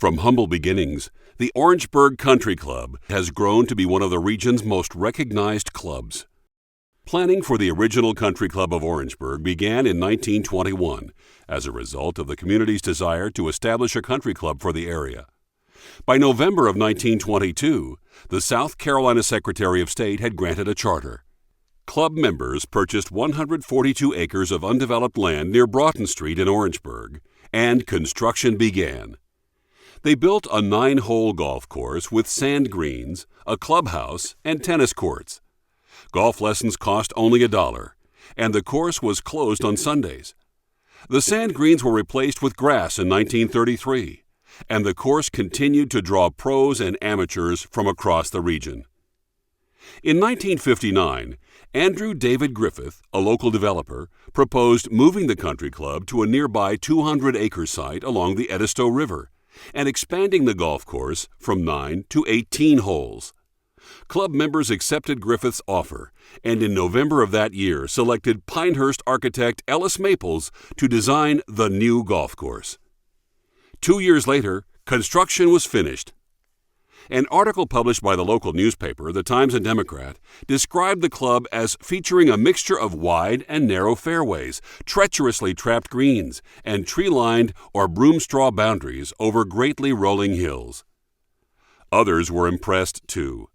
From humble beginnings, the Orangeburg Country Club has grown to be one of the region's most recognized clubs. Planning for the original Country Club of Orangeburg began in 1921 as a result of the community's desire to establish a country club for the area. By November of 1922, the South Carolina Secretary of State had granted a charter. Club members purchased 142 acres of undeveloped land near Broughton Street in Orangeburg, and construction began. They built a 9-hole golf course with sand greens, a clubhouse, and tennis courts. Golf lessons cost only $1, and the course was closed on Sundays. The sand greens were replaced with grass in 1933, and the course continued to draw pros and amateurs from across the region. In 1959, Andrew David Griffith, a local developer, proposed moving the country club to a nearby 200-acre site along the Edisto River and expanding the golf course from 9 to 18 holes. Club members accepted Griffith's offer and in November of that year selected Pinehurst architect Ellis Maples to design the new golf course. 2 years later, construction was finished. An article published by the local newspaper, the Times and Democrat, described the club as featuring a mixture of wide and narrow fairways, treacherously trapped greens, and tree-lined or broom straw boundaries over greatly rolling hills. Others were impressed, too.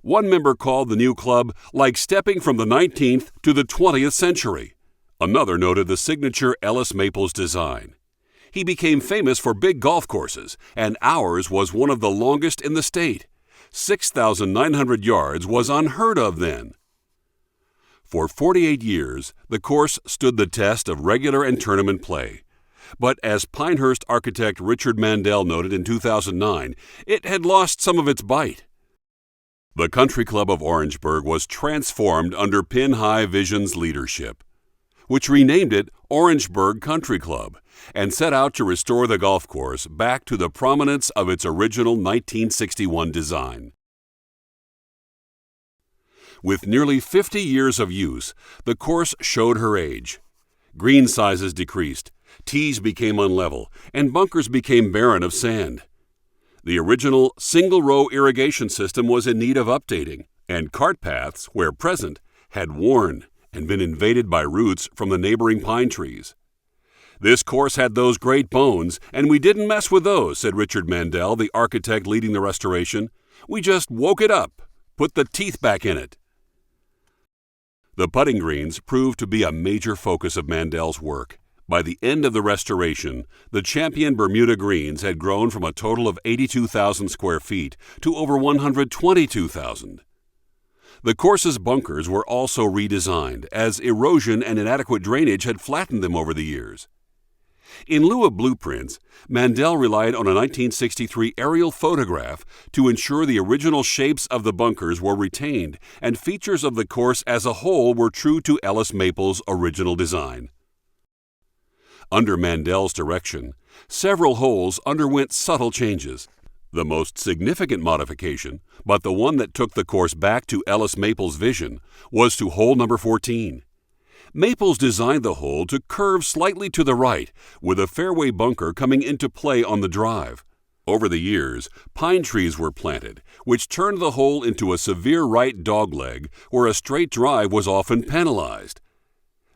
One member called the new club like stepping from the 19th to the 20th century. Another noted the signature Ellis Maples design. He became famous for big golf courses, and ours was one of the longest in the state. 6,900 yards was unheard of then. For 48 years, the course stood the test of regular and tournament play. But as Pinehurst architect Richard Mandell noted in 2009, it had lost some of its bite. The Country Club of Orangeburg was transformed under Pin-High Vision's leadership, which renamed it Orangeburg Country Club and set out to restore the golf course back to the prominence of its original 1961 design. With nearly 50 years of use, the course showed her age. Green sizes decreased, tees became unlevel, and bunkers became barren of sand. The original single-row irrigation system was in need of updating, and cart paths, where present, had worn and been invaded by roots from the neighboring pine trees. This course had those great bones, and we didn't mess with those, said Richard Mandell, the architect leading the restoration. We just woke it up, put the teeth back in it. The putting greens proved to be a major focus of Mandell's work. By the end of the restoration, the champion Bermuda greens had grown from a total of 82,000 square feet to over 122,000. The course's bunkers were also redesigned, as erosion and inadequate drainage had flattened them over the years. In lieu of blueprints, Mandell relied on a 1963 aerial photograph to ensure the original shapes of the bunkers were retained and features of the course as a whole were true to Ellis Maples' original design. Under Mandell's direction, several holes underwent subtle changes. The most significant modification, but the one that took the course back to Ellis Maples' vision, was to hole number 14. Maples designed the hole to curve slightly to the right, with a fairway bunker coming into play on the drive. Over the years, pine trees were planted, which turned the hole into a severe right dogleg where a straight drive was often penalized.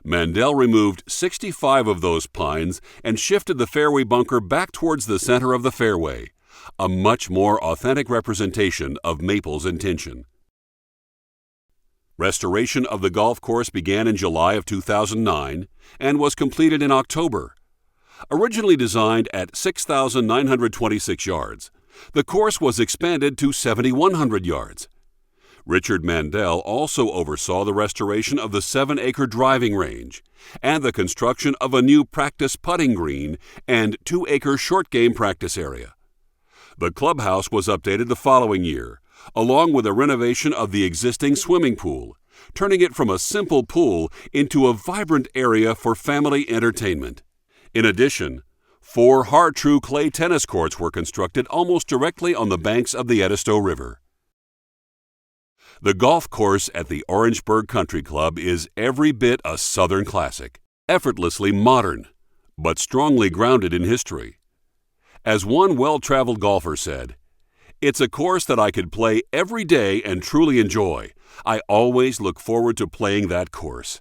Mandell removed 65 of those pines and shifted the fairway bunker back towards the center of the fairway, a much more authentic representation of Maples' intention. Restoration of the golf course began in July of 2009 and was completed in October. Originally designed at 6,926 yards, the course was expanded to 7,100 yards. Richard Mandell also oversaw the restoration of the 7-acre driving range and the construction of a new practice putting green and 2-acre short game practice area. The clubhouse was updated the following year, along with a renovation of the existing swimming pool, turning it from a simple pool into a vibrant area for family entertainment. In addition, 4 hard-true clay tennis courts were constructed almost directly on the banks of the Edisto River. The golf course at the Orangeburg Country Club is every bit a Southern classic, effortlessly modern, but strongly grounded in history. As one well-traveled golfer said, "It's a course that I could play every day and truly enjoy. I always look forward to playing that course."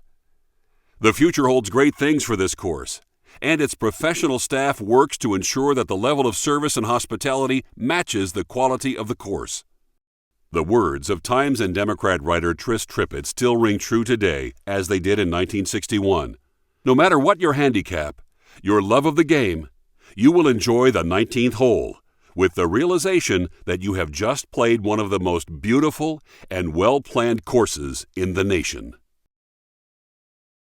The future holds great things for this course, and its professional staff works to ensure that the level of service and hospitality matches the quality of the course. The words of Times and Democrat writer Tris Trippett still ring true today as they did in 1961. No matter what your handicap, your love of the game, you will enjoy the 19th hole with the realization that you have just played one of the most beautiful and well-planned courses in the nation.